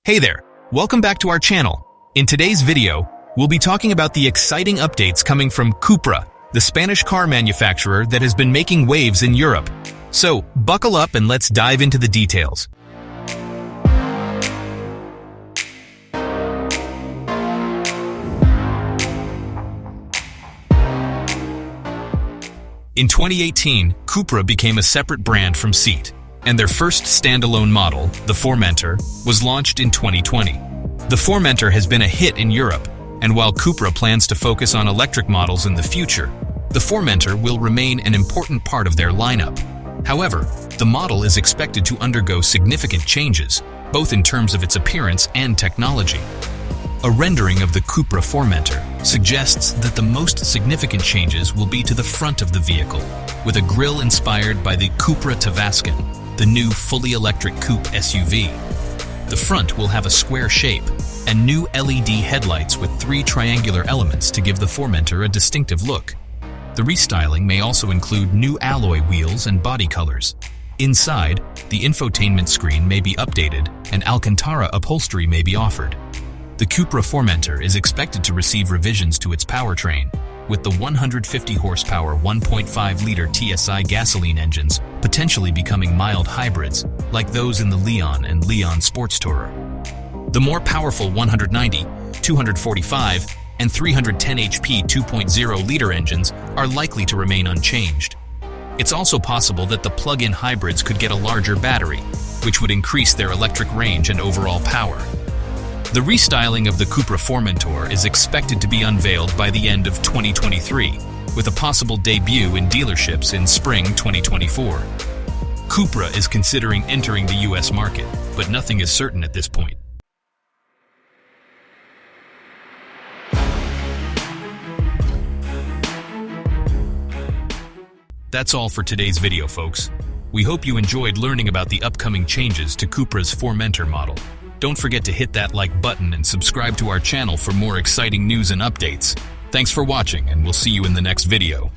Hey there, welcome back to our channel. In today's video, we'll be talking about the exciting updates coming from Cupra, the Spanish car manufacturer that has been making waves in Europe. So, buckle up and let's dive into the details. In 2018, Cupra became a separate brand from Seat, and their first standalone model, the Formentor, was launched in 2020. The Formentor has been a hit in Europe, and while Cupra plans to focus on electric models in the future, the Formentor will remain an important part of their lineup. However, the model is expected to undergo significant changes, both in terms of its appearance and technology. A rendering of the Cupra Formentor suggests that the most significant changes will be to the front of the vehicle, with a grille inspired by the Cupra Tavascan, the new fully electric coupe SUV. The front will have a square shape and new LED headlights with 3 triangular elements to give the Formentor a distinctive look. The restyling may also include new alloy wheels and body colors. Inside, the infotainment screen may be updated and Alcantara upholstery may be offered. The Cupra Formentor is expected to receive revisions to its powertrain, with the 150 horsepower 1.5-liter TSI gasoline engines potentially becoming mild hybrids like those in the Leon and Leon Sports Tourer. The more powerful 190, 245, and 310 HP 2.0-liter engines are likely to remain unchanged. It's also possible that the plug-in hybrids could get a larger battery, which would increase their electric range and overall power. The restyling of the Cupra Formentor is expected to be unveiled by the end of 2023, with a possible debut in dealerships in spring 2024. Cupra is considering entering the US market, but nothing is certain at this point. That's all for today's video, folks. We hope you enjoyed learning about the upcoming changes to Cupra's Formentor model. Don't forget to hit that like button and subscribe to our channel for more exciting news and updates. Thanks for watching, and we'll see you in the next video.